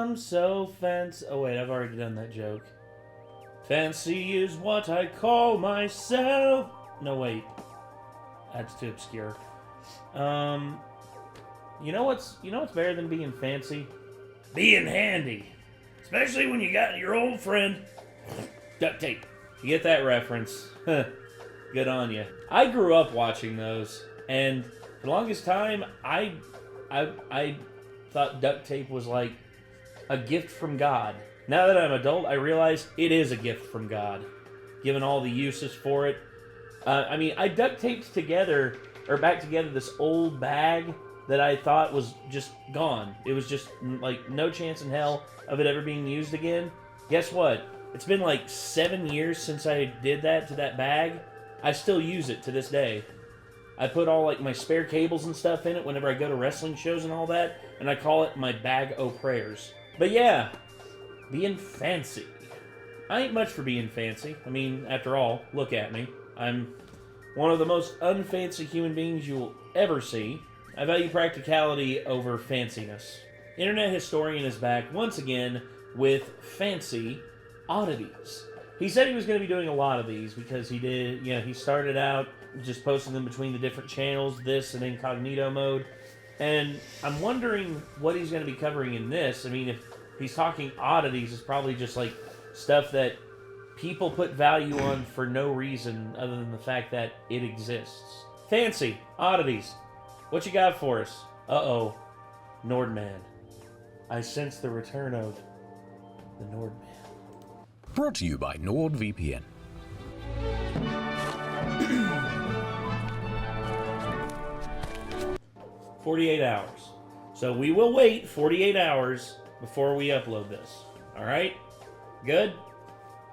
I'm so fancy. Oh wait, I've already done that joke. Fancy is what I call myself. No wait, that's too obscure. You know what's better than being fancy? Being handy, especially when you got your old friend duct tape. You get that reference? Good on you. I grew up watching those, and for the longest time, I thought duct tape was like a gift from God. Now that I'm an adult, I realize it is a gift from God, given all the uses for it. I duct taped back together this old bag that I thought was just gone. It was just like no chance in hell of it ever being used again. Guess what? It's been like 7 years since I did that to that bag. I still use it to this day. I put all like my spare cables and stuff in it whenever I go to wrestling shows and all that, and I call it my bag o' prayers. But yeah, being fancy. I ain't much for being fancy. I mean, after all, look at me. I'm one of the most unfancy human beings you'll ever see. I value practicality over fanciness. Internet historian is back once again with fancy oddities. He said he was going to be doing a lot of these because he started out just posting them between the different channels, this and incognito mode. And I'm wondering what he's going to be covering in this. I mean, if he's talking oddities, it's probably just like stuff that people put value on for no reason other than the fact that it exists. Fancy oddities. What you got for us? Uh-oh. Nordman. I sense the return of the Nordman. Brought to you by NordVPN. $48 hours. So we will wait 48 hours before we upload this. Alright? Good?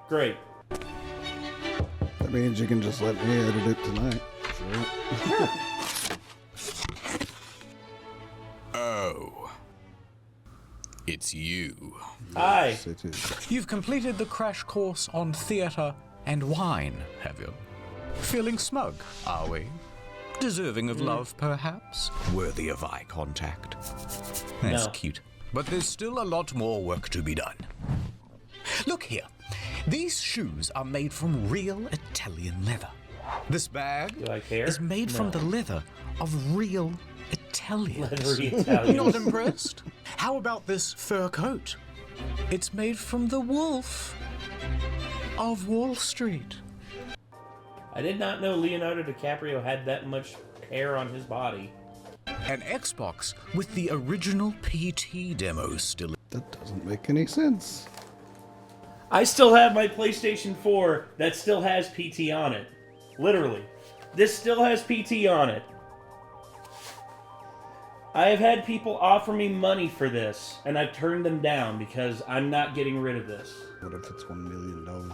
Great. That means you can just let me edit it tonight. Sure. Oh. It's you. Hi. Yes, it is. You've completed the crash course on theatre and wine, have you? Feeling smug, are we? Deserving of love, perhaps? Worthy of eye contact? That's No. cute. But there's still a lot more work to be done. Look here. These shoes are made from real Italian leather. This bag Do I care? is made from No. the leather of real Italians. Leathery Italians. Not impressed? How about this fur coat? It's made from the wolf of Wall Street. I did not know Leonardo DiCaprio had that much hair on his body. An Xbox with the original PT demo still. That doesn't make any sense. I still have my PlayStation 4 that still has PT on it. Literally. This still has PT on it. I have had people offer me money for this, and I've turned them down because I'm not getting rid of this. What if it's $1 million?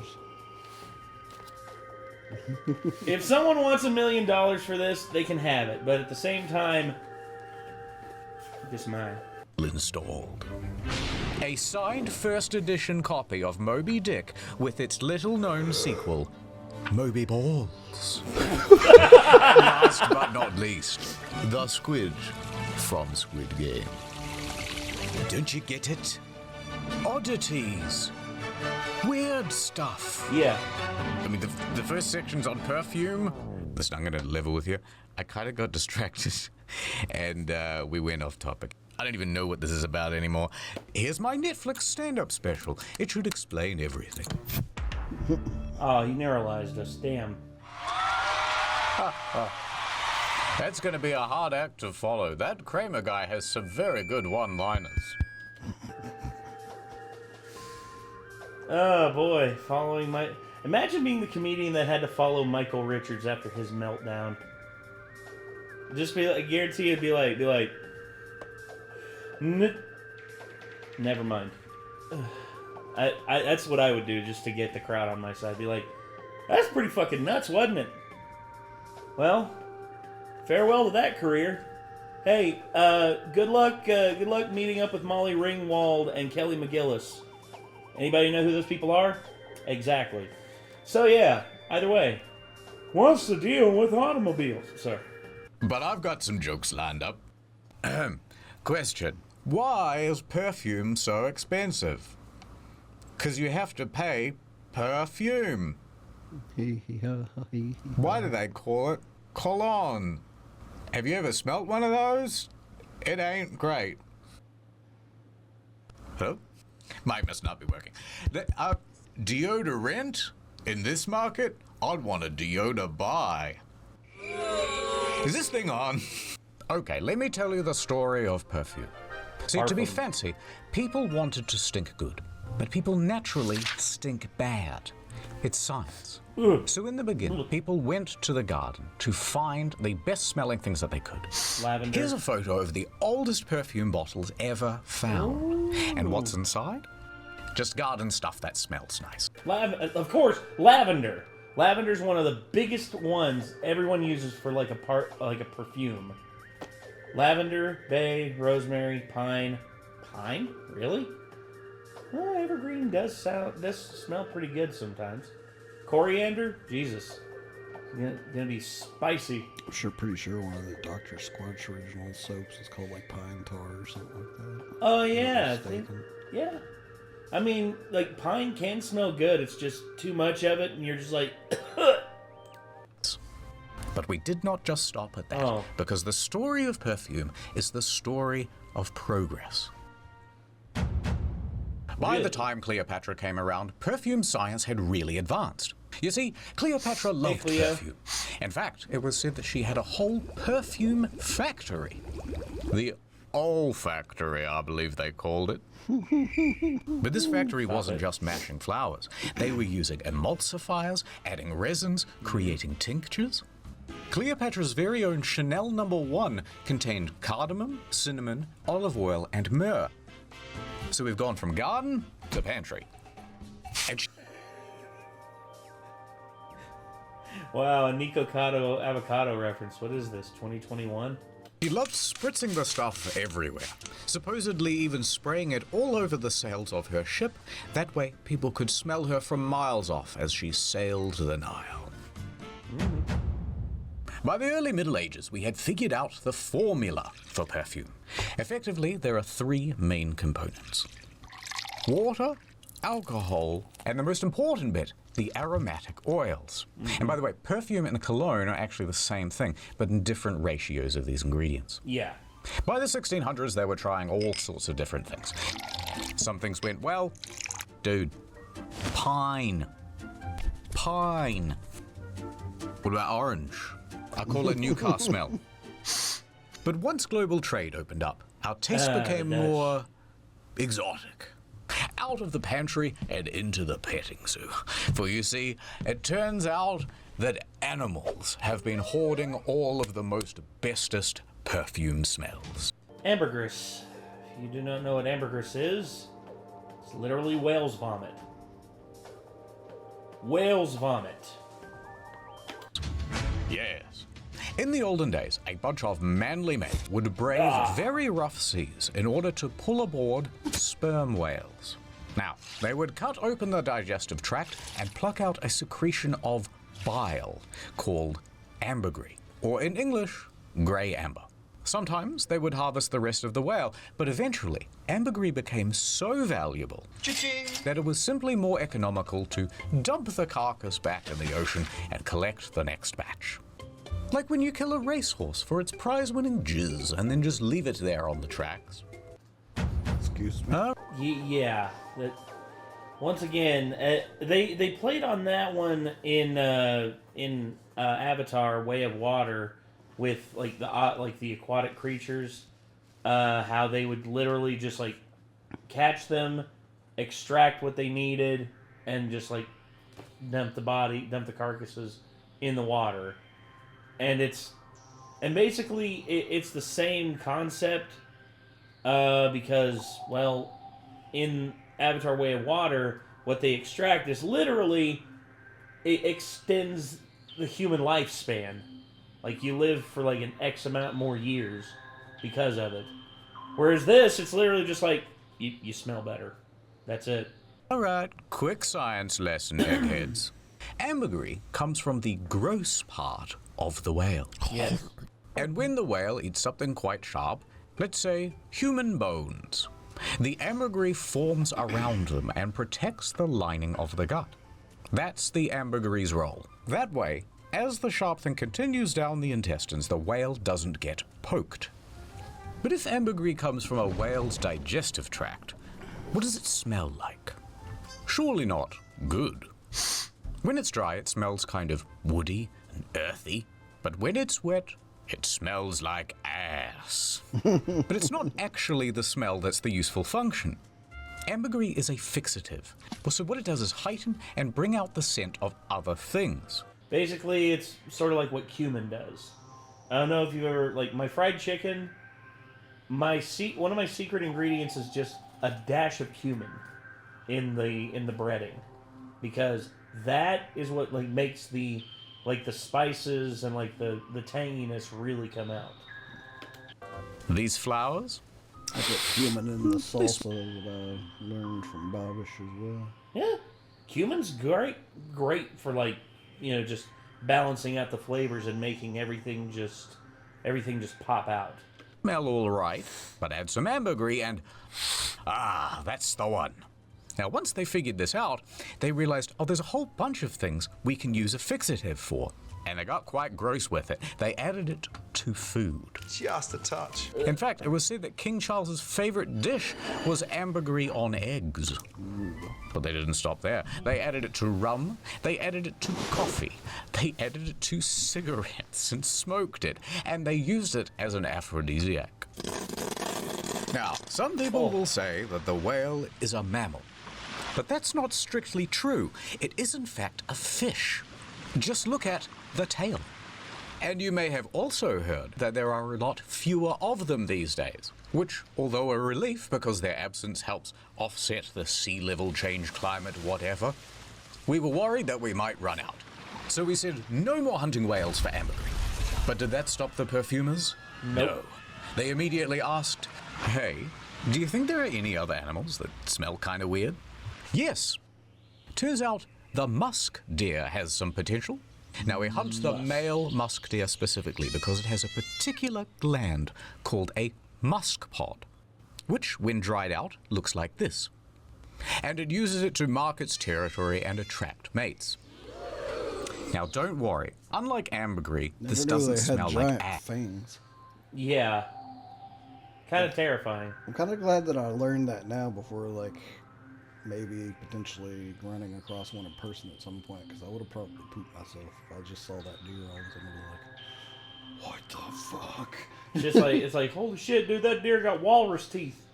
If someone wants $1 million for this, they can have it. But at the same time, this mine. Installed. A signed first edition copy of Moby Dick with its little known sequel, Moby Balls. Last but not least, the squid from Squid Game. Don't you get it? Oddities. Weird stuff. Yeah. I mean, the first section's on perfume. Listen, I'm gonna level with you. I kind of got distracted, and we went off topic. I don't even know what this is about anymore. Here's my Netflix stand-up special. It should explain everything. Oh, he neuralized us. Damn. That's gonna be a hard act to follow. That Kramer guy has some very good one-liners. Oh, boy. Following my... Imagine being the comedian that had to follow Michael Richards after his meltdown. Just be like... I guarantee it'd be like... Never mind. That's what I would do just to get the crowd on my side. Be like, that's pretty fucking nuts, wasn't it? Well, farewell to that career. Hey, good luck meeting up with Molly Ringwald and Kelly McGillis. Anybody know who those people are? Exactly. So yeah, either way. What's the deal with automobiles, sir? But I've got some jokes lined up. Question. Why is perfume so expensive? Because you have to pay perfume. Why do they call it cologne? Have you ever smelt one of those? It ain't great. Hello? Mic must not be working. Deodorant? In this market? I'd want a deodor buy. Is this thing on? Okay, let me tell you the story of perfume. See, to be fancy, people wanted to stink good, but people naturally stink bad. It's science. So in the beginning, people went to the garden to find the best smelling things that they could. Lavender. Here's a photo of the oldest perfume bottles ever found. And what's inside? Just garden stuff that smells nice. Of course, lavender. Lavender's one of the biggest ones everyone uses for like a perfume. Lavender, bay, rosemary, pine. Pine? Really? Well, evergreen does smell pretty good sometimes. Coriander? Jesus. It's gonna be spicy. I'm pretty sure one of the Dr. Squatch original soaps is called like Pine Tar or something like that. Oh yeah, yeah. I mean, like pine can smell good. It's just too much of it, and you're just like. But we did not just stop at that, because the story of perfume is the story of progress. By the time Cleopatra came around, perfume science had really advanced. You see, Cleopatra loved perfume. In fact, it was said that she had a whole perfume factory. The olfactory, I believe they called it. But this factory wasn't just mashing flowers. They were using emulsifiers, adding resins, creating tinctures. Cleopatra's very own Chanel No. 1 contained cardamom, cinnamon, olive oil, and myrrh. So we've gone from garden to pantry. Wow, a Nico Cotto avocado reference. What is this, 2021? She loved spritzing the stuff everywhere, supposedly even spraying it all over the sails of her ship. That way people could smell her from miles off as she sailed the Nile. By the early Middle Ages, we had figured out the formula for perfume. Effectively, there are three main components: water, alcohol, and the most important bit, the aromatic oils. And by the way, perfume and cologne are actually the same thing, but in different ratios of these ingredients. Yeah. By the 1600s, they were trying all sorts of different things. Some things went well. Dude, pine. Pine. What about orange? I call it new car smell. But once global trade opened up, our tastes became more exotic. Out of the pantry and into the petting zoo. For you see, it turns out that animals have been hoarding all of the most bestest perfume smells. Ambergris. If you do not know what ambergris is, it's literally whale's vomit. Whale's vomit. Yes. In the olden days, a bunch of manly men would brave very rough seas in order to pull aboard sperm whales. Now, they would cut open the digestive tract and pluck out a secretion of bile called ambergris, or in English, grey amber. Sometimes they would harvest the rest of the whale, but eventually ambergris became so valuable that it was simply more economical to dump the carcass back in the ocean and collect the next batch. Like when you kill a racehorse for its prize-winning jizz and then just leave it there on the tracks. Excuse me? Yeah. Once again, they played on that one in Avatar: Way of Water with like the aquatic creatures, how they would literally just like catch them, extract what they needed, and just like dump the carcasses in the water, and basically it's the same concept, because well, in Avatar: Way of Water, what they extract is literally, it extends the human lifespan. Like, you live for like an X amount more years because of it. Whereas this, it's literally just like, you smell better. That's it. Alright, quick science lesson, eggheads. Ambergris comes from the gross part of the whale. Yes. And when the whale eats something quite sharp, Let's say human bones. The ambergris forms around them and protects the lining of the gut. That's the ambergris' role. That way, as the sharp thing continues down the intestines, the whale doesn't get poked. But if ambergris comes from a whale's digestive tract, what does it smell like? Surely not good. When it's dry, it smells kind of woody and earthy, but when it's wet, it smells like ass. But it's not actually the smell that's the useful function. Ambergris is a fixative, so what it does is heighten and bring out the scent of other things. Basically, it's sort of like what cumin does. I don't know if you've ever, like, my fried chicken, one of my secret ingredients is just a dash of cumin in the breading, because that is what like makes the spices and like the tanginess really come out. These flowers? I put cumin in the salsa that I learned from Babish as well. Yeah, cumin's great for like, you know, just balancing out the flavors and making everything just pop out. Smell all right, but add some ambergris and that's the one. Now, once they figured this out, they realized, there's a whole bunch of things we can use a fixative for. And they got quite gross with it. They added it to food. Just a touch. In fact, it was said that King Charles's favorite dish was ambergris on eggs. But they didn't stop there. They added it to rum. They added it to coffee. They added it to cigarettes and smoked it. And they used it as an aphrodisiac. Now, some people will say that the whale is a mammal. But that's not strictly true. It is, in fact, a fish. Just look at the tail. And you may have also heard that there are a lot fewer of them these days, which, although a relief because their absence helps offset the sea level change, climate, whatever, we were worried that we might run out. So we said no more hunting whales for ambergris. But did that stop the perfumers? No. They immediately asked, hey, do you think there are any other animals that smell kind of weird? Yes. Turns out the musk deer has some potential. Now, we hunt the male musk deer specifically because it has a particular gland called a musk pod, which, when dried out, looks like this. And it uses it to mark its territory and attract mates. Now, don't worry. Unlike ambergris, this doesn't smell like ass. Fangs. Yeah. Kind of terrifying. I'm kind of glad that I learned that now before, like, maybe potentially running across one in person at some point, because I would have probably pooped myself if I just saw that deer. I was going to be like, what the fuck? It's like, holy shit, dude, that deer got walrus teeth.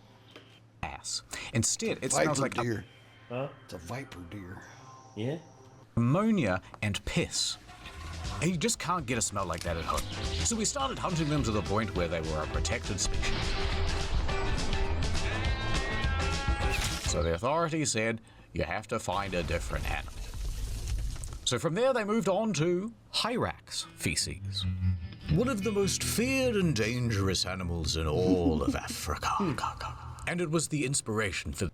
Ass. Instead, it smells like deer. Huh? It's a viper deer. Yeah? ammonia and piss. And you just can't get a smell like that at home. So we started hunting them to the point where they were a protected species. So the authorities said, you have to find a different animal. So from there they moved on to hyrax feces. One of the most feared and dangerous animals in all of Africa. And it was the inspiration for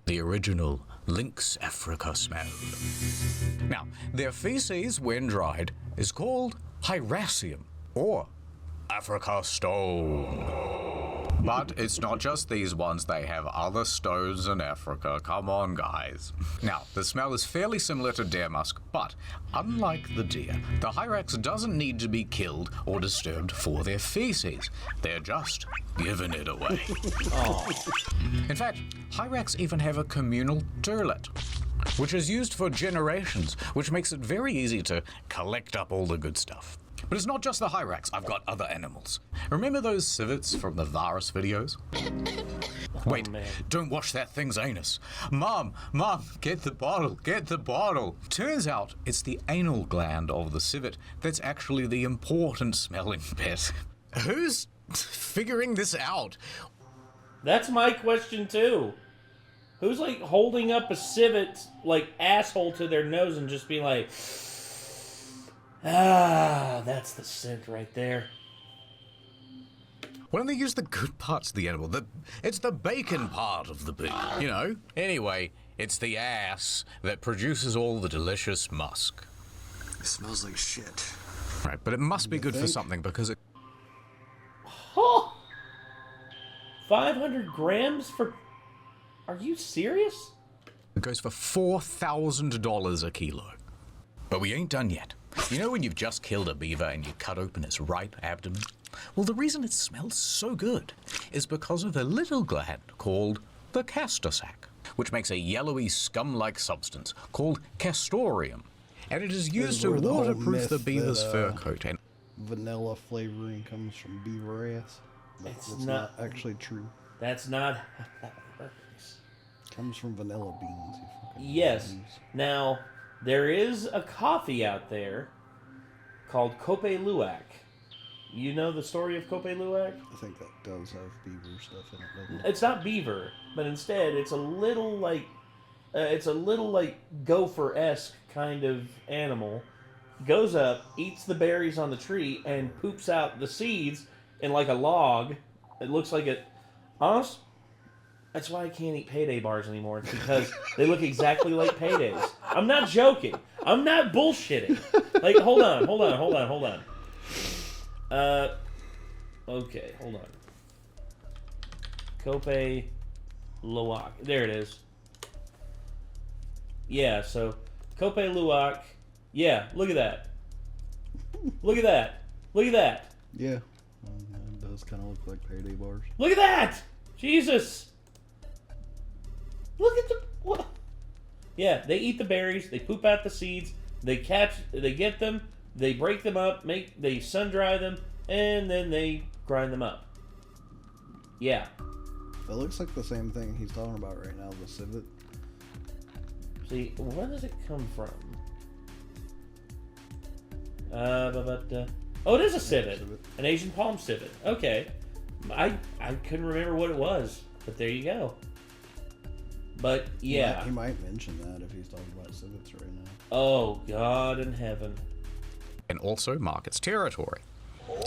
the original Lynx Africa smell. Now, their feces, when dried, is called hyracium, or Africa stone. But it's not just these ones, they have other stones in Africa. Come on, guys. Now, the smell is fairly similar to deer musk, but unlike the deer, the hyrax doesn't need to be killed or disturbed for their feces. They're just giving it away. In fact, hyrax even have a communal toilet, which is used for generations, which makes it very easy to collect up all the good stuff. But it's not just the hyrax, I've got other animals. Remember those civets from the Varus videos? Wait, don't wash that thing's anus. Mom, get the bottle. Turns out it's the anal gland of the civet that's actually the important smelling bit. Who's figuring this out? That's my question too. Who's like holding up a civet like asshole to their nose and just being like, ah, that's the scent right there. Why don't they use the good parts of the animal? It's the bacon part of the pig, you know? Anyway, it's the ass that produces all the delicious musk. It smells like shit. Right, but it must be good for something because it... Oh! 500 grams for... Are you serious? It goes for $4,000 a kilo. But we ain't done yet. You know when you've just killed a beaver and you cut open its right abdomen? Well, the reason it smells so good is because of a little gland called the castor sac, which makes a yellowy scum-like substance called castoreum. And it is used to waterproof the beaver's fur coat. And vanilla flavoring comes from beaver ass. That's not actually true. That's not how that works. Comes from vanilla beans. Yes. Now, there is a coffee out there called Kope Luwak. You know the story of Kope Luwak? I think that does have beaver stuff in it, doesn't it? It's not beaver, but instead it's a little like gopher-esque kind of animal. Goes up, eats the berries on the tree, and poops out the seeds in like a log. It looks like it. Honest, that's why I can't eat payday bars anymore. It's because they look exactly like paydays. I'm not joking. I'm not bullshitting. Like, hold on. Okay, hold on. Kope Luwak. There it is. Yeah, so Kope Luwak. Yeah, look at that. Look at that. Look at that. Yeah. It does kind of look like payday bars. Look at that! Jesus! Look at the... What? Yeah, they eat the berries, they poop out the seeds, they get them, they break them up, they sun-dry them, and then they grind them up. Yeah. It looks like the same thing he's talking about right now, the civet. See, where does it come from? Oh, it is a civet. An Asian palm civet. Okay. I couldn't remember what it was, but there you go. But, yeah. He might mention that if he's talking about civets right now. Oh, God in heaven. and also mark its territory.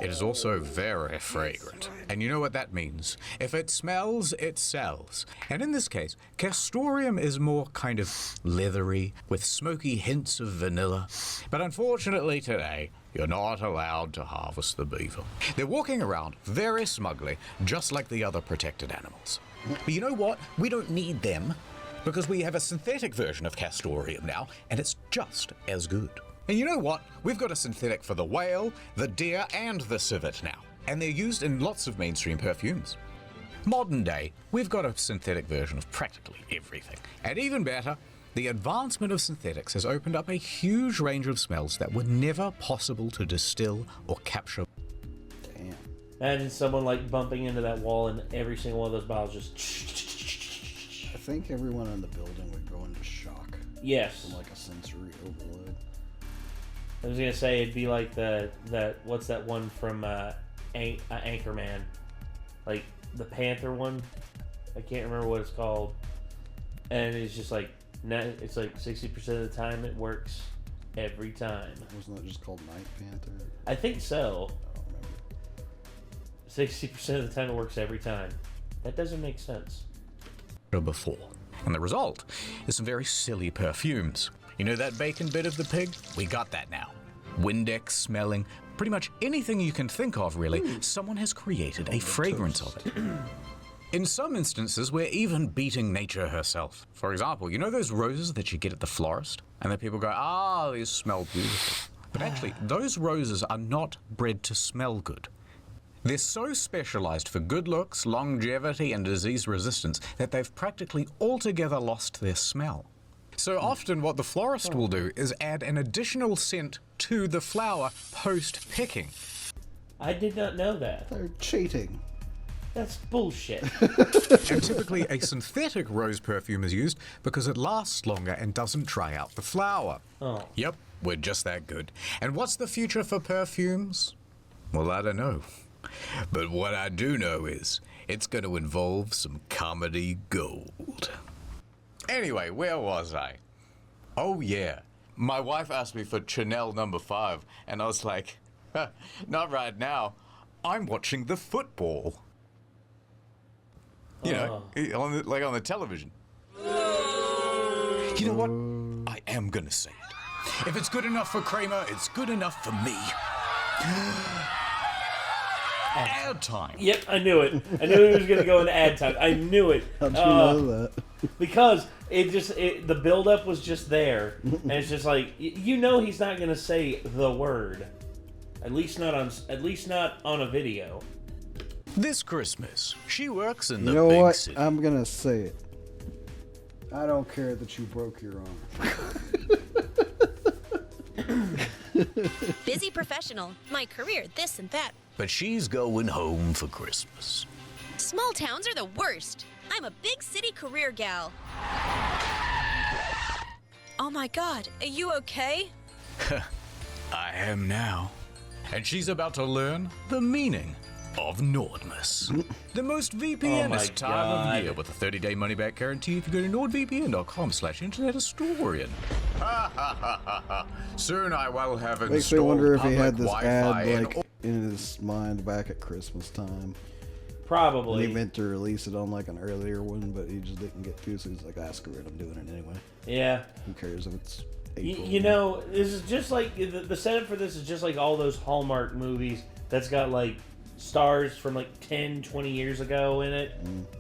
It is also very fragrant, and you know what that means. If it smells, it sells. And in this case, castoreum is more kind of leathery, with smoky hints of vanilla. But unfortunately today, you're not allowed to harvest the beaver. They're walking around very smugly, just like the other protected animals. But you know what? We don't need them, because we have a synthetic version of castoreum now, and it's just as good. And you know what? We've got a synthetic for the whale, the deer, and the civet now. And they're used in lots of mainstream perfumes. Modern day, we've got a synthetic version of practically everything. And even better, the advancement of synthetics has opened up a huge range of smells that were never possible to distill or capture. Damn. Imagine someone like bumping into that wall and every single one of those bottles just... I think everyone in the building would go into shock. Yes. From like a sensory overload. I was gonna say it'd be like that what's that one from Anchorman, like the Panther one. I can't remember what it's called, and it's just like it's like 60% of the time it works every time. Wasn't that just called Night Panther? I think so. I don't remember. 60% of the time it works every time. That doesn't make sense. Before. And the result is some very silly perfumes. You know that bacon bit of the pig? We got that now. Windex smelling, pretty much anything you can think of, really. Someone has created a fragrance of it. In some instances, we're even beating nature herself. For example, you know those roses that you get at the florist? And then people go, ah, these smell beautiful. But actually, those roses are not bred to smell good. They're so specialized for good looks, longevity, and disease resistance that they've practically altogether lost their smell. So often what the florist will do is add an additional scent to the flower post-picking. I did not know that. They're cheating. That's bullshit. And typically a synthetic rose perfume is used because it lasts longer and doesn't dry out the flower. Oh. Yep, we're just that good. And what's the future for perfumes? Well, I don't know. But what I do know is it's going to involve some comedy gold. Anyway, where was I? Oh yeah, my wife asked me for Chanel No. 5, and I was like, not right now. I'm watching the football. You know, on the television. You know what? I am gonna say it. If it's good enough for Kramer, it's good enough for me. ad time. Yep, I knew it. I knew he was going to go into ad time. I knew it. How'd you know that? Because the build-up was just there. And it's just like, you know he's not going to say the word. At least not on a video. This Christmas, she works in the You know big what? city. I'm gonna say it. I don't care that you broke your arm. Busy professional. My career, this and that. But she's going home for Christmas. Small towns are the worst. I'm a big city career gal. Oh my god, are you okay? I am now. And she's about to learn the meaning of Nordmas. The most VPN-ist time God. of year with a 30-day money-back guarantee if you go to nordvpn.com/internethistorian. Soon I will have installed Makes me wonder if he had this public ad Wi-Fi like in his mind back at Christmas time. Probably. And he meant to release it on like an earlier one, but he just didn't get to, so he's like, screw it, I'm doing it anyway. Yeah. Who cares if it's April? You know, this is just like the setup for this is just like all those Hallmark movies that's got like stars from like 10, 20 years ago in it,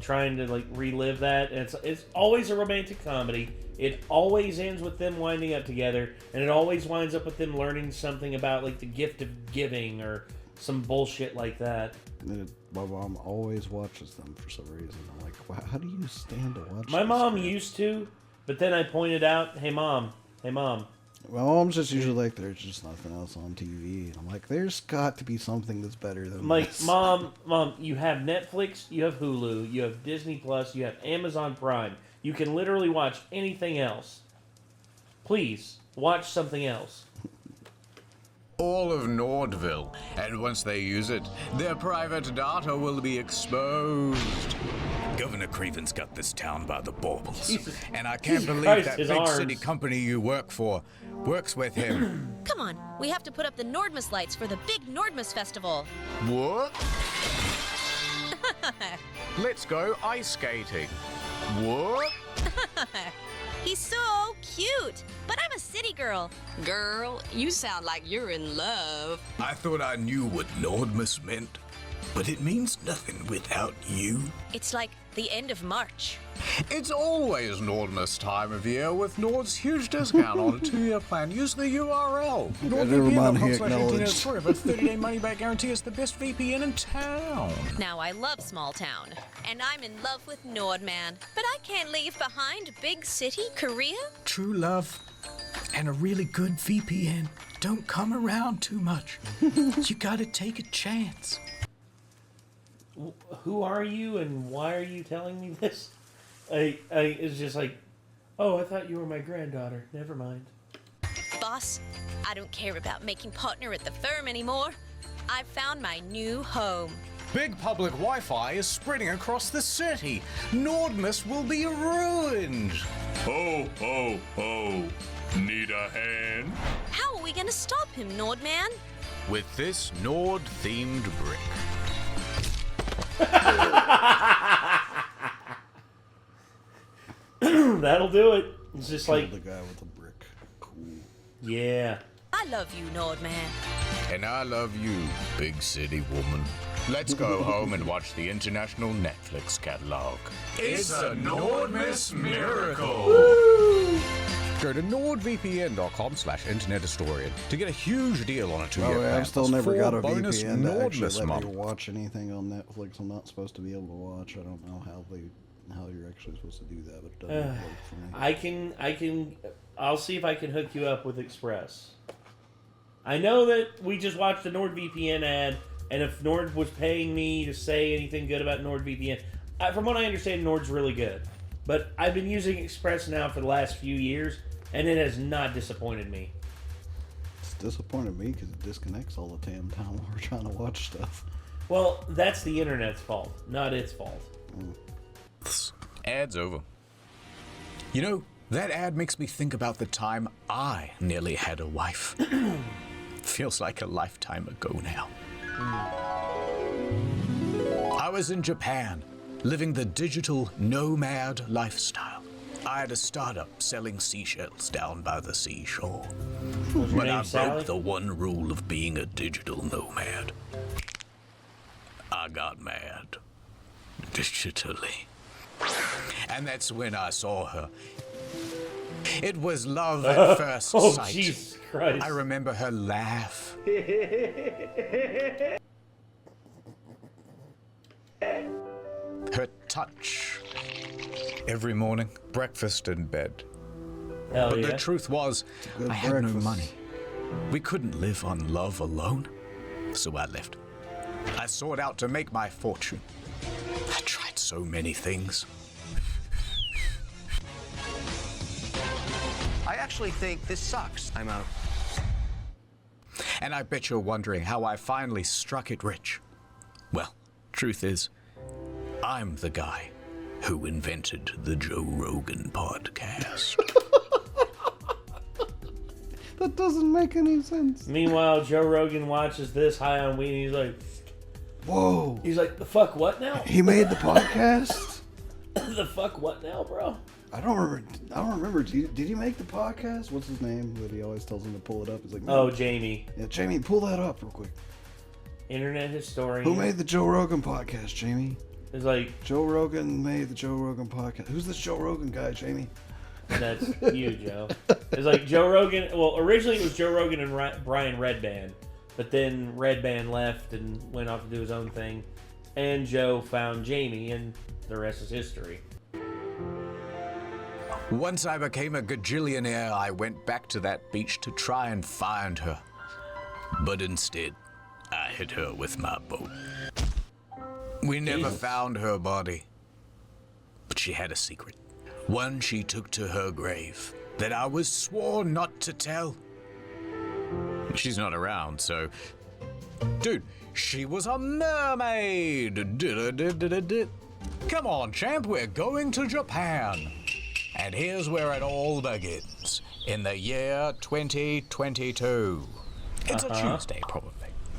trying to like relive that. And it's always a romantic comedy. It always ends with them winding up together, and it always winds up with them learning something about like the gift of giving or some bullshit like that. My mom always watches them for some reason. I'm like, wow, how do you stand to watch My this mom crap? used to, but then I pointed out, hey mom. My mom's just usually like, there's just nothing else on TV. And I'm like, there's got to be something that's better than I'm like, this. Mom, you have Netflix, you have Hulu, you have Disney Plus, you have Amazon Prime. You can literally watch anything else. Please, watch something else. all of Nordville, and once they use it, their private data will be exposed. Governor Craven's got this town by the baubles, Jesus. and I can't Jesus believe Christ, that his big arms. city company you work for works with him. Come on, we have to put up the Nordmas lights for the big Nordmas festival. What? Let's go ice skating. What? He's so cute, but I'm a city girl. Girl, you sound like you're in love. I thought I knew what Nordmas meant, but it means nothing without you. It's like the end of March. It's always Nordmas time of year with Nord's huge discount on a 2-year plan. Use the URL. never mind, he acknowledged. NordVPN.com/18 for a 30-day money-back guarantee. It's the best VPN in town. Now I love small town, and I'm in love with Nordman, but I can't leave behind big city Korea. True love and a really good VPN don't come around too much. You gotta take a chance. Who are you and why are you telling me this? It's just like, oh, I thought you were my granddaughter. Never mind. Boss, I don't care about making partner at the firm anymore. I've found my new home. Big public Wi-Fi is spreading across the city. Nordmas will be ruined. Ho, ho, ho. Need a hand? How are we gonna stop him, Nordman? With this Nord-themed brick. That'll do it. It's just like, the guy with the brick. Cool. yeah. I love you, Nordman. And I love you, big city woman. Let's go home and watch the international Netflix catalog. It's a Nordmas miracle. Go to nordvpn.com/internethistorian to get a huge deal on a 2-year Oh, plan. yeah, I've still plus never 4 got a bonus VPN to actually Nordmas let me months. watch anything on Netflix. I'm not supposed to be able to watch. I don't know how you're actually supposed to do that, but it doesn't work for me. I'll see if I can hook you up with Express. I know that we just watched the NordVPN ad, and if Nord was paying me to say anything good about NordVPN, from what I understand, Nord's really good. But I've been using Express now for the last few years, and it has not disappointed me. It's disappointed me because it disconnects all the damn time while we're trying to watch stuff. Well, that's the internet's fault, not its fault. Ad's over. You know, that ad makes me think about the time I nearly had a wife. Feels like a lifetime ago now. I was in Japan, living the digital nomad lifestyle. I had a startup selling seashells down by the seashore. Was your But name I Sally? broke the one rule of being a digital nomad. I got mad. Digitally. And that's when I saw her. It was love at first Oh, sight. Jesus Christ. I remember her laugh. Her touch. Every morning, breakfast in bed. Hell But yeah. the truth was, Good I had breakfast. no money. We couldn't live on love alone. So I left. I sought out to make my fortune. I tried so many things. I actually think this sucks. I'm out. And I bet you're wondering how I finally struck it rich. Well, truth is, I'm the guy who invented the Joe Rogan podcast. That doesn't make any sense. Meanwhile, Joe Rogan watches this high on weed and he's like, Whoa. the fuck what now? He made the podcast? The fuck what now, bro? I don't remember. Did he make the podcast? What's his name? That he always tells him to pull it up. He's like, Oh, Jamie. yeah, Jamie, pull that up real quick. Internet historian. Who made the Joe Rogan podcast, Jamie? It's like, Joe Rogan made the Joe Rogan podcast. Who's this Joe Rogan guy, Jamie? that's you, Joe. It's like Joe Rogan. Well, originally it was Joe Rogan and Brian Redband. But then Redband left and went off to do his own thing. And Joe found Jamie, and the rest is history. Once I became a gajillionaire, I went back to that beach to try and find her. But instead, I hit her with my boat. We never Jesus. found her body. But she had a secret. One she took to her grave that I was sworn not to tell. She's not around, so... Dude, she was a mermaid! Come on, champ, we're going to Japan. And here's where it all begins. In the year 2022. It's a Tuesday, probably.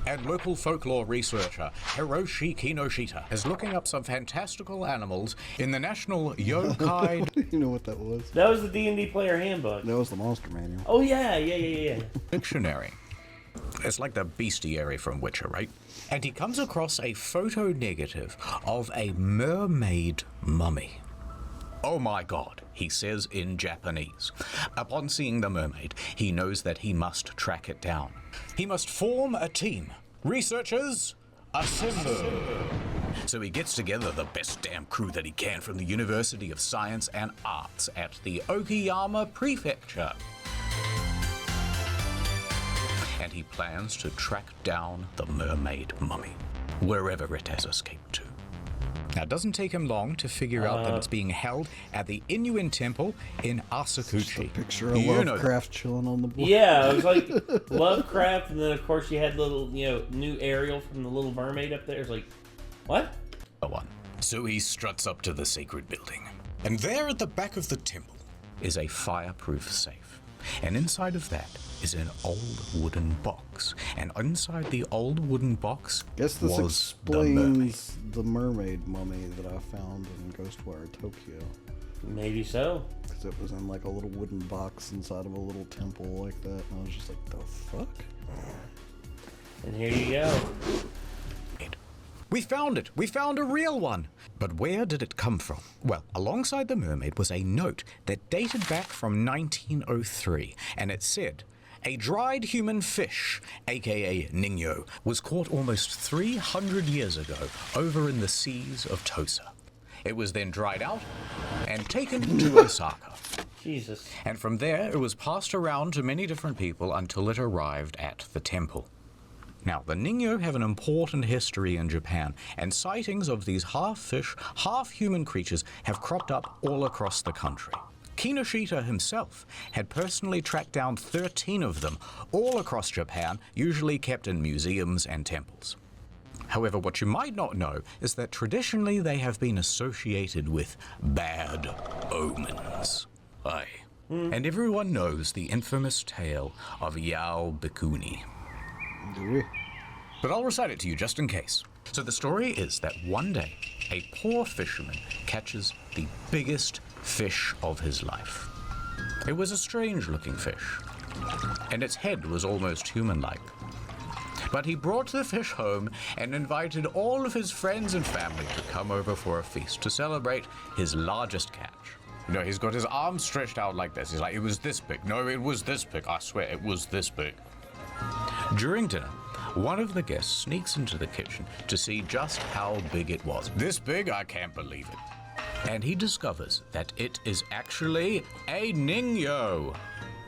And local folklore researcher Hiroshi Kinoshita is looking up some fantastical animals in the National Yokai You know what that was? That was the D&D player handbook. That was the Monster Manual. Oh, yeah. Dictionary. It's like the bestiary from Witcher, right? And he comes across a photo negative of a mermaid mummy. Oh my god, he says in Japanese. Upon seeing the mermaid, he knows that he must track it down. He must form a team. Researchers, assemble. So he gets together the best damn crew that he can from the University of Science and Arts at the Okayama Prefecture. And he plans to track down the mermaid mummy, wherever it has escaped to. Now, it doesn't take him long to figure out that it's being held at the Inuin Temple in Asakuchi. Picture of You know Lovecraft chilling on the board. Yeah, it was like Lovecraft, and then of course you had little, new Ariel from the Little Mermaid up there. It's like, what? the one. So he struts up to the sacred building. And there at the back of the temple is a fireproof safe. And inside of that is an old wooden box. And inside the old wooden box Guess this was the mermaid. explains the mermaid mummy that I found in Ghostwire Tokyo. Maybe so. Because it was in like a little wooden box inside of a little temple like that. And I was just like, the fuck? And here you go. We found it! We found a real one! But where did it come from? Well, alongside the mermaid was a note that dated back from 1903, and it said, a dried human fish, aka Ningyo, was caught almost 300 years ago over in the seas of Tosa. It was then dried out and taken to Osaka. Jesus. And from there, it was passed around to many different people until it arrived at the temple. Now, the Ningyo have an important history in Japan, and sightings of these half-fish, half-human creatures have cropped up all across the country. Kinoshita himself had personally tracked down 13 of them all across Japan, usually kept in museums and temples. However, what you might not know is that traditionally they have been associated with bad omens. Aye. And everyone knows the infamous tale of Yao Bikuni. Do we? But I'll recite it to you just in case. So the story is that one day, a poor fisherman catches the biggest fish of his life. It was a strange-looking fish, and its head was almost human-like. But he brought the fish home and invited all of his friends and family to come over for a feast to celebrate his largest catch. You know, he's got his arms stretched out like this. He's like, it was this big. No, it was this big. I swear, it was this big. During dinner, one of the guests sneaks into the kitchen to see just how big it was. This big? I can't believe it. And he discovers that it is actually a niño.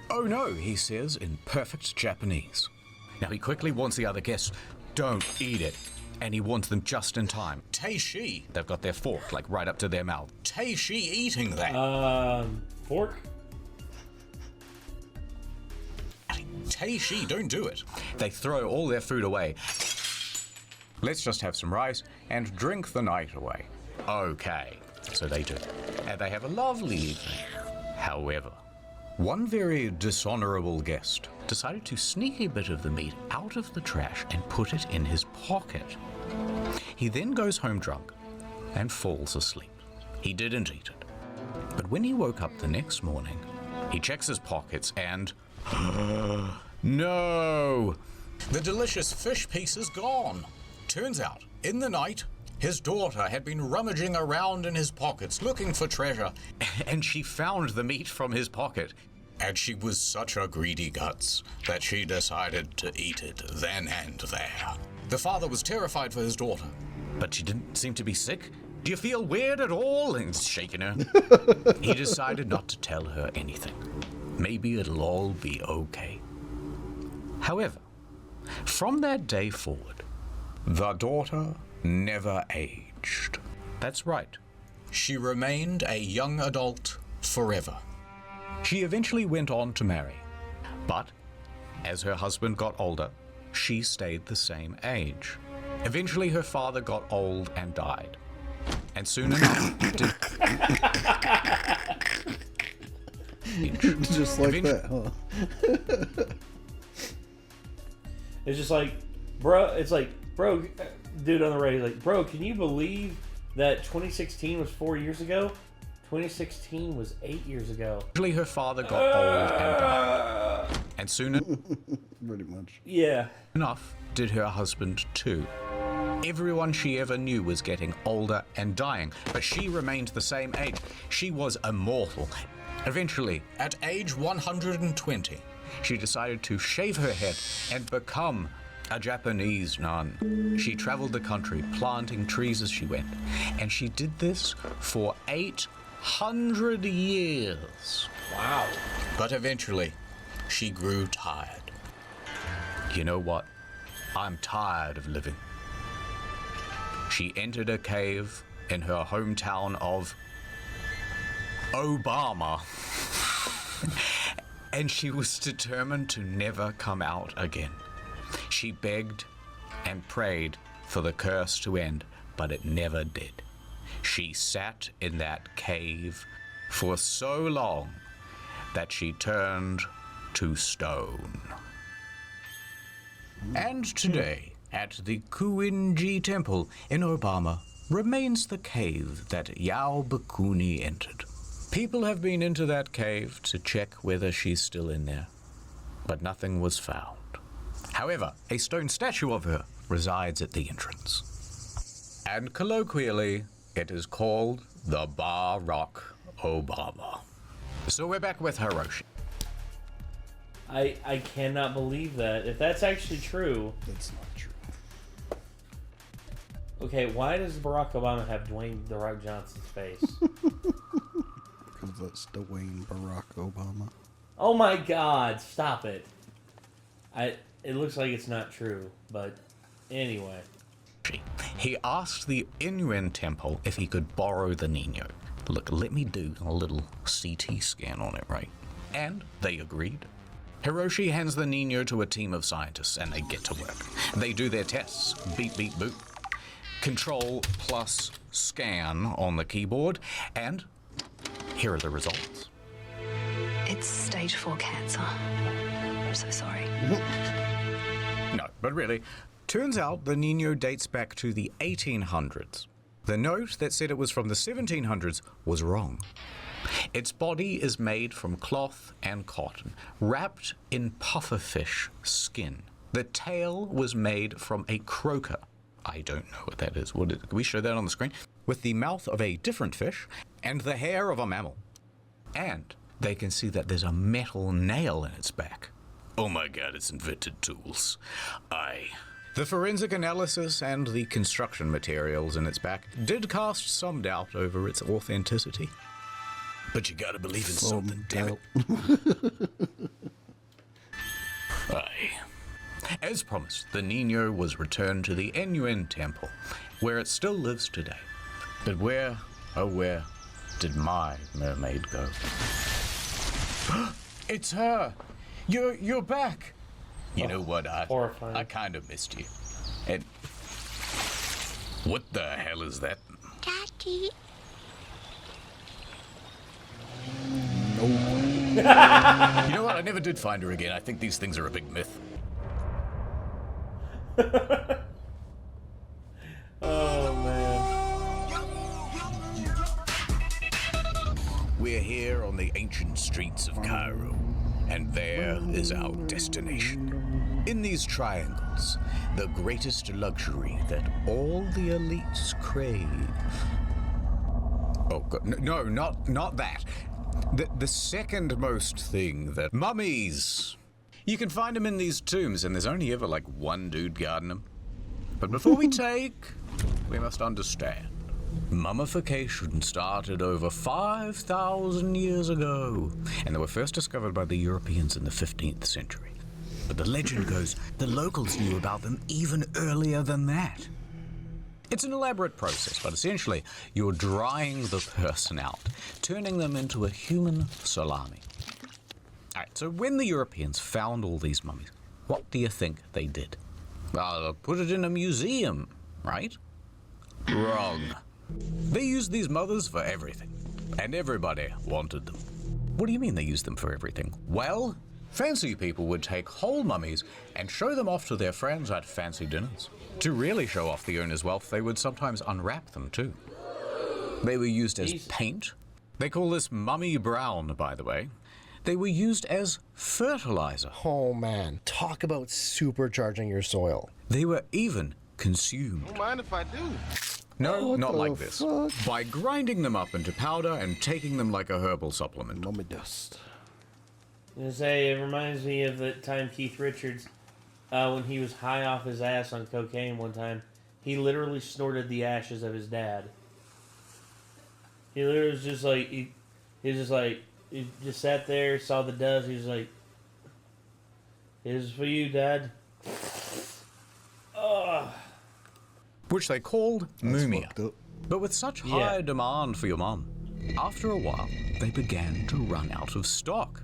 Oh no, he says in perfect Japanese. Now he quickly warns the other guests, don't eat it. And he warns them just in time. Teishi. They've got their fork like right up to their mouth. Teishi eating that. Fork? Teishi, don't do it. They throw all their food away. Let's just have some rice and drink the night away. Okay, so they do. And they have a lovely evening. However, one very dishonorable guest decided to sneak a bit of the meat out of the trash and put it in his pocket. He then goes home drunk and falls asleep. He didn't eat it. But when he woke up the next morning, he checks his pockets and... no! The delicious fish piece is gone. Turns out, in the night, his daughter had been rummaging around in his pockets looking for treasure, and she found the meat from his pocket. And she was such a greedy guts that she decided to eat it then and there. The father was terrified for his daughter. But she didn't seem to be sick. Do you feel weird at all? And he's shaking her. He decided not to tell her anything. Maybe it'll all be okay. However, from that day forward, the daughter never aged. That's right. She remained a young adult forever. She eventually went on to marry, but as her husband got older, she stayed the same age. Eventually her father got old and died, and soon enough did... Just like that, huh? It's just like, bro, dude on the radio, like, bro, can you believe that 2016 was 4 years ago? 2016 was 8 years ago. Eventually her father got old and died, and soon Pretty much. Yeah. enough did her husband too. Everyone she ever knew was getting older and dying, but she remained the same age. She was immortal. Eventually, at age 120, she decided to shave her head and become a Japanese nun. She traveled the country, planting trees as she went, and she did this for 800 years. Wow. But eventually, she grew tired. You know what? I'm tired of living. She entered a cave in her hometown of Obama, and she was determined to never come out again. She begged and prayed for the curse to end, but it never did. She sat in that cave for so long that she turned to stone. And today, at the Kuinji Temple in Obama, remains the cave that Yao Bakuni entered. People have been into that cave to check whether she's still in there, but nothing was found. However, a stone statue of her resides at the entrance. And colloquially, it is called the Barack Obama. So we're back with Hiroshi. I cannot believe that. If that's actually true... That's not true. Okay, why does Barack Obama have Dwayne "The Rock" Johnson's face? Because that's Dwayne Barack Obama. Oh my god, stop it. It looks like it's not true, but anyway. He asked the Inman temple if he could borrow the Nino. Look, let me do a little CT scan on it, right? And they agreed. Hiroshi hands the Nino to a team of scientists, and they get to work. They do their tests. Beep, beep, boop. Control plus scan on the keyboard, and here are the results. It's stage 4 cancer. I'm so sorry. No, but really, turns out the Nino dates back to the 1800s. The note that said it was from the 1700s was wrong. Its body is made from cloth and cotton, wrapped in pufferfish skin. The tail was made from a croaker. I don't know what that is. Can we show that on the screen? With the mouth of a different fish and the hair of a mammal. And they can see that there's a metal nail in its back. Oh my god, it's invented tools. The forensic analysis and the construction materials in its back did cast some doubt over its authenticity. But you gotta believe in something, damn it. As promised, the Nino was returned to the N.U.N. Temple, where it still lives today. But where, oh where, did my mermaid go? It's her! You're back! You know what, I kind of missed you. And what the hell is that? Daddy. You know what, I never did find her again. I think these things are a big myth. Oh, man. We're here on the ancient streets of Cairo, and there is our destination. In these triangles, the greatest luxury that all the elites crave. Oh, God, no, not that. The second most thing that mummies. You can find them in these tombs, and there's only ever like one dude guarding them. But before we we must understand. Mummification started over 5,000 years ago, and they were first discovered by the Europeans in the 15th century. But the legend goes the locals knew about them even earlier than that. It's an elaborate process, but essentially you're drying the person out, turning them into a human salami. Alright, so when the Europeans found all these mummies, what do you think they did? Well, put it in a museum, right? Wrong. They used these mothers for everything, and everybody wanted them. What do you mean they used them for everything? Well, fancy people would take whole mummies and show them off to their friends at fancy dinners. To really show off the owner's wealth, they would sometimes unwrap them too. They were used as paint. They call this mummy brown, by the way. They were used as fertilizer. Oh man, talk about supercharging your soil. They were even consumed. Don't mind if I do. No, not like this. Fuck? By grinding them up into powder and taking them like a herbal supplement. Mummy dust. I was gonna say, it reminds me of the time Keith Richards, when he was high off his ass on cocaine one time, he literally snorted the ashes of his dad. He literally was just like, he just sat there, saw the dust, he was like, "This is for you, Dad." Ugh. Which they called mumia. But with such high Yeah. demand for your mum, after a while, they began to run out of stock.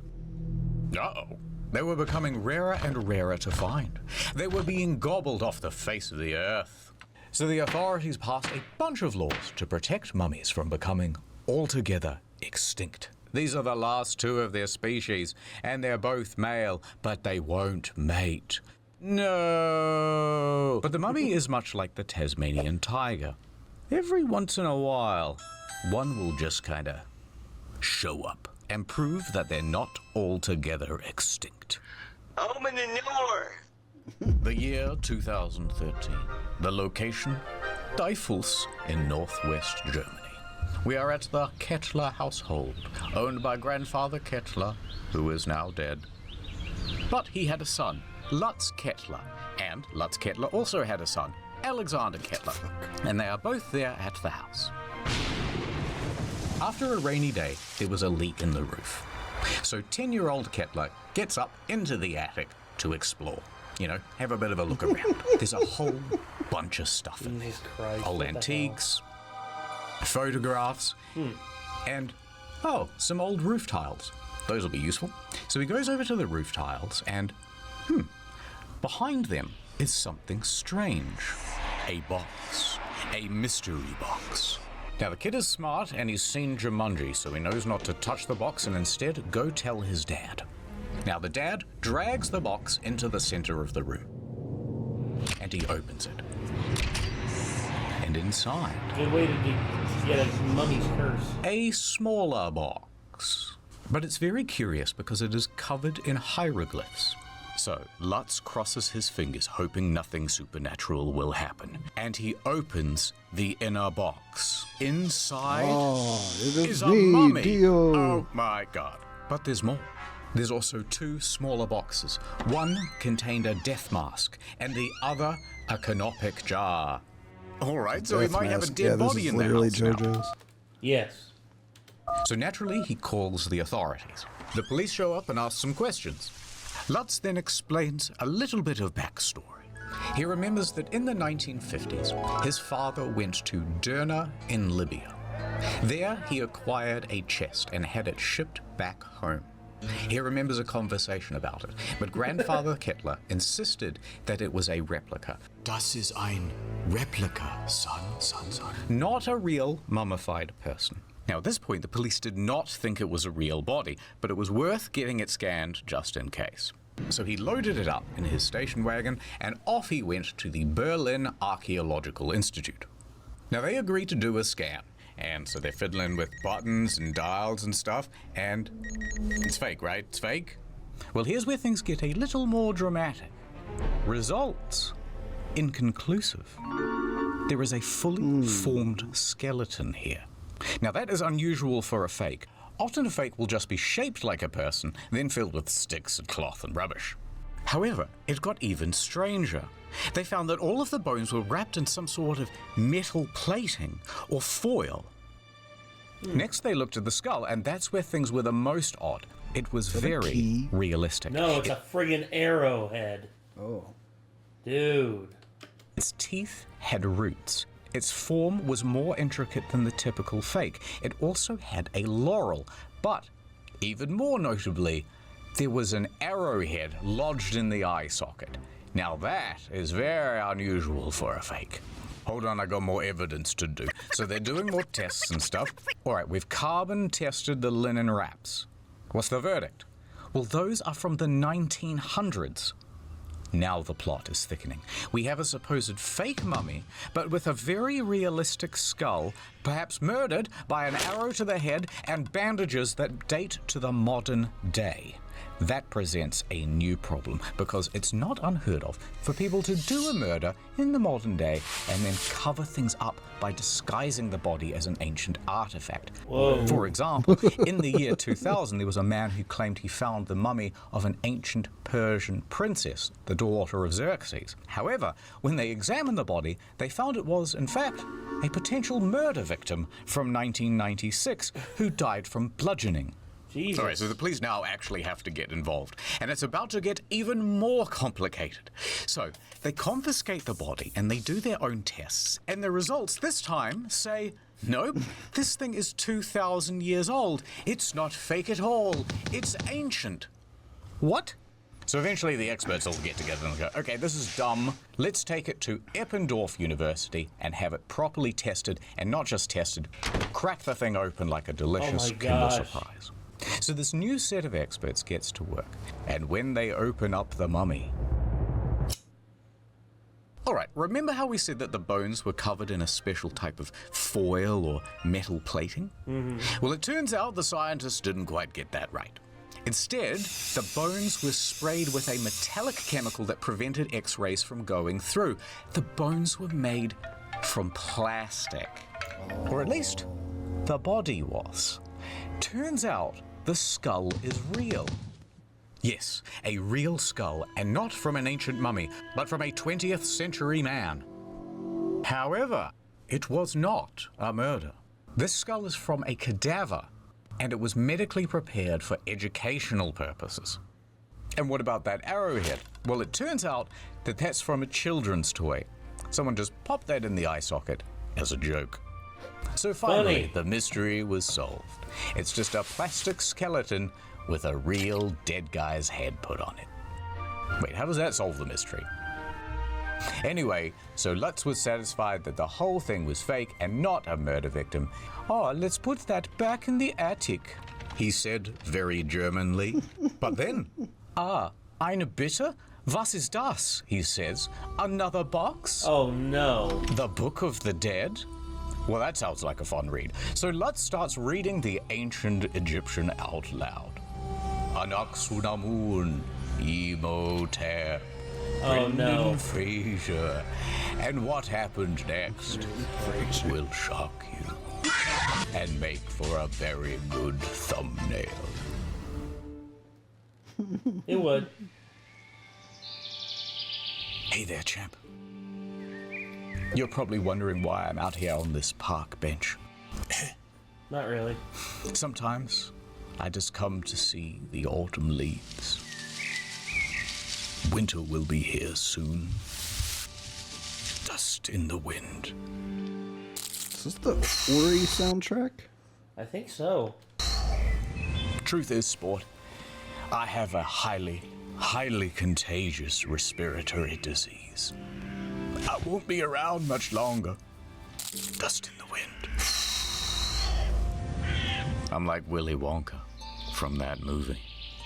Uh-oh. They were becoming rarer and rarer to find. They were being gobbled off the face of the earth. So the authorities passed a bunch of laws to protect mummies from becoming altogether extinct. These are the last two of their species, and they're both male, but they won't mate. No! But the mummy is much like the Tasmanian tiger. Every once in a while, one will just kinda show up and prove that they're not altogether extinct. Open the door. The year 2013. The location, Diefels in northwest Germany. We are at the Kettler household, owned by grandfather Kettler, who is now dead. But he had a son, Lutz Kettler, and Lutz Kettler also had a son, Alexander Kettler, and they are both there at the house. After a rainy day, there was a leak in the roof. So 10-year-old Kettler gets up into the attic to explore. You know, have a bit of a look around. There's a whole bunch of stuff in there. Jesus Christ, Old what the antiques, photographs, and, some old roof tiles. Those will be useful. So he goes over to the roof tiles and, behind them is something strange. A box. A mystery box. Now, the kid is smart and he's seen Jumanji, so he knows not to touch the box and instead go tell his dad. Now, the dad drags the box into the center of the room. And he opens it. And inside, Good way to get a mummy's curse. a smaller box. But it's very curious because it is covered in hieroglyphs. So Lutz crosses his fingers, hoping nothing supernatural will happen. And he opens the inner box. Inside is a mummy. Dio. Oh my god. But there's more. There's also two smaller boxes. One contained a death mask, and the other a canopic jar. All right, so he Death might have a mask. dead this body is in there. literally JoJo's. Yes. So naturally, he calls the authorities. The police show up and ask some questions. Lutz then explains a little bit of backstory. He remembers that in the 1950s, his father went to Derna in Libya. There, he acquired a chest and had it shipped back home. He remembers a conversation about it, but Grandfather Kettler insisted that it was a replica. Das ist ein Replika, son. Not a real mummified person. Now, at this point, the police did not think it was a real body, but it was worth getting it scanned just in case. So he loaded it up in his station wagon, and off he went to the Berlin Archaeological Institute. Now, they agreed to do a scan, and so they're fiddling with buttons and dials and stuff, and it's fake, right? It's fake? Well, here's where things get a little more dramatic. Results: inconclusive. There is a fully formed skeleton here. Now, that is unusual for a fake. Often a fake will just be shaped like a person, then filled with sticks and cloth and rubbish. However, it got even stranger. They found that all of the bones were wrapped in some sort of metal plating or foil. Next, they looked at the skull, and that's where things were the most odd. It was very realistic. No, it's a friggin' arrowhead. Oh. Dude. Its teeth had roots. Its form was more intricate than the typical fake. It also had a laurel, but even more notably, there was an arrowhead lodged in the eye socket. Now that is very unusual for a fake. Hold on, I got more evidence to do. So they're doing more tests and stuff. All right, we've carbon tested the linen wraps. What's the verdict? Well, those are from the 1900s. Now the plot is thickening. We have a supposed fake mummy, but with a very realistic skull, perhaps murdered by an arrow to the head and bandages that date to the modern day. That presents a new problem, because it's not unheard of for people to do a murder in the modern day and then cover things up by disguising the body as an ancient artifact. Whoa. For example, in the year 2000, there was a man who claimed he found the mummy of an ancient Persian princess, the daughter of Xerxes. However, when they examined the body, they found it was, in fact, a potential murder victim from 1996 who died from bludgeoning. Jesus. All right, so the police now actually have to get involved, and it's about to get even more complicated. So they confiscate the body and they do their own tests, and the results this time say, nope, this thing is 2,000 years old. It's not fake at all. It's ancient. What? So eventually the experts all get together and go, okay, this is dumb. Let's take it to Eppendorf University and have it properly tested, and not just tested, crack the thing open like a delicious Kinder Surprise. So this new set of experts gets to work, and when they open up the mummy... Alright, remember how we said that the bones were covered in a special type of foil or metal plating? Well, it turns out the scientists didn't quite get that right. Instead, the bones were sprayed with a metallic chemical that prevented X-rays from going through. The bones were made from plastic. Or at least, the body was. Turns out, the skull is real. Yes, a real skull, and not from an ancient mummy, but from a 20th century man. However, it was not a murder. This skull is from a cadaver, and it was medically prepared for educational purposes. And what about that arrowhead? Well, it turns out that that's from a children's toy. Someone just popped that in the eye socket as a joke. So finally, the mystery was solved. It's just a plastic skeleton with a real dead guy's head put on it. Wait, how does that solve the mystery? Anyway, so Lutz was satisfied that the whole thing was fake and not a murder victim. Oh, let's put that back in the attic, he said very Germanly. But then, eine Bitte? Was ist das? He says. Another box? Oh no. The Book of the Dead? Well, that sounds like a fun read. So Lutz starts reading the ancient Egyptian out loud. Anak Sunamun, Emotep. Oh, no. Fraser. And what happened next will shock you and make for a very good thumbnail. It would. Hey there, champ. You're probably wondering why I'm out here on this park bench. Not really. Sometimes I just come to see the autumn leaves. Winter will be here soon. Dust in the wind. Is this the Ori soundtrack? I think so. Truth is, sport, I have a highly contagious respiratory disease. I won't be around much longer. Dust in the wind. I'm like Willy Wonka from that movie.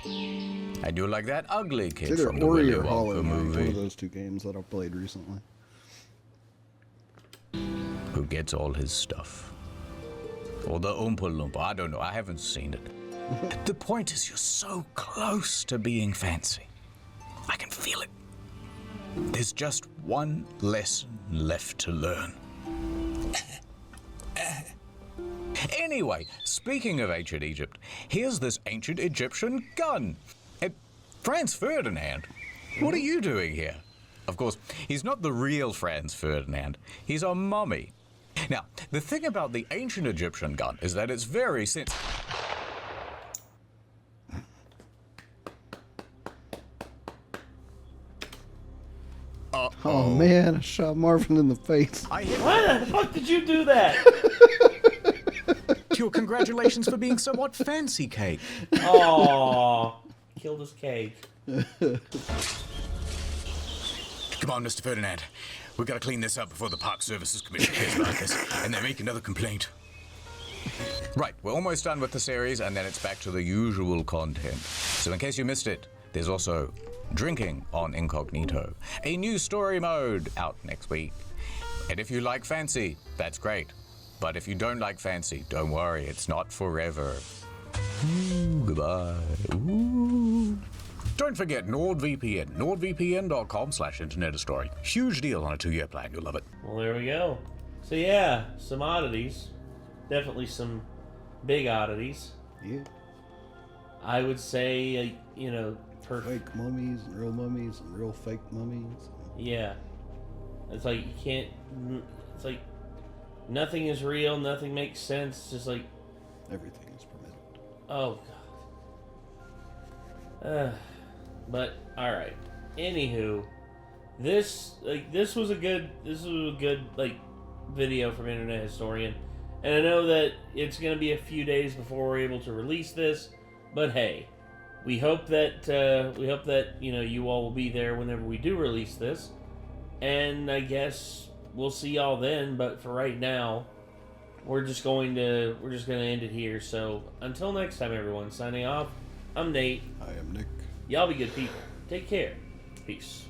And you're like that ugly kid It's either from the Ori Willy or Hollow Wonka Knight, one movie of those two games that I've played recently. who gets all his stuff. Or the Oompa Loompa, I don't know, I haven't seen it. The point is you're so close to being fancy. I can feel it. There's just one lesson left to learn. Anyway, speaking of ancient Egypt, here's this ancient Egyptian gun. Franz Ferdinand, what are you doing here? Of course, he's not the real Franz Ferdinand. He's a mummy. Now, the thing about the ancient Egyptian gun is that it's very Oh man, I shot Marvin in the face. Why the fuck did you do that? Your congratulations for being somewhat fancy, cake. Aww. Killed his cake. Come on, Mr. Ferdinand. We've got to clean this up before the Park Services Commission hears about this, and they make another complaint. Right, we're almost done with the series, and then it's back to the usual content. So in case you missed it, there's also Drinking on Incognito, a new story mode out next week. And if you like fancy, that's great. But if you don't like fancy, don't worry, it's not forever. Ooh, goodbye. Ooh. Don't forget NordVPN, nordvpn.com/internetastory. Huge deal on a 2-year plan, you'll love it. Well, there we go. So yeah, some oddities. Definitely some big oddities. Yeah. I would say, Fake mummies and real fake mummies. Yeah. It's like you can't. It's like nothing is real. Nothing makes sense. It's just like Everything is permitted. oh god. But all right. Anywho, this was a good video from Internet Historian, and I know that it's gonna be a few days before we're able to release this, but hey. We hope that you all will be there whenever we do release this, and I guess we'll see y'all then. But for right now, we're just gonna end it here. So until next time, everyone. Signing off. I'm Nate. I am Nick. Y'all be good people. Take care. Peace.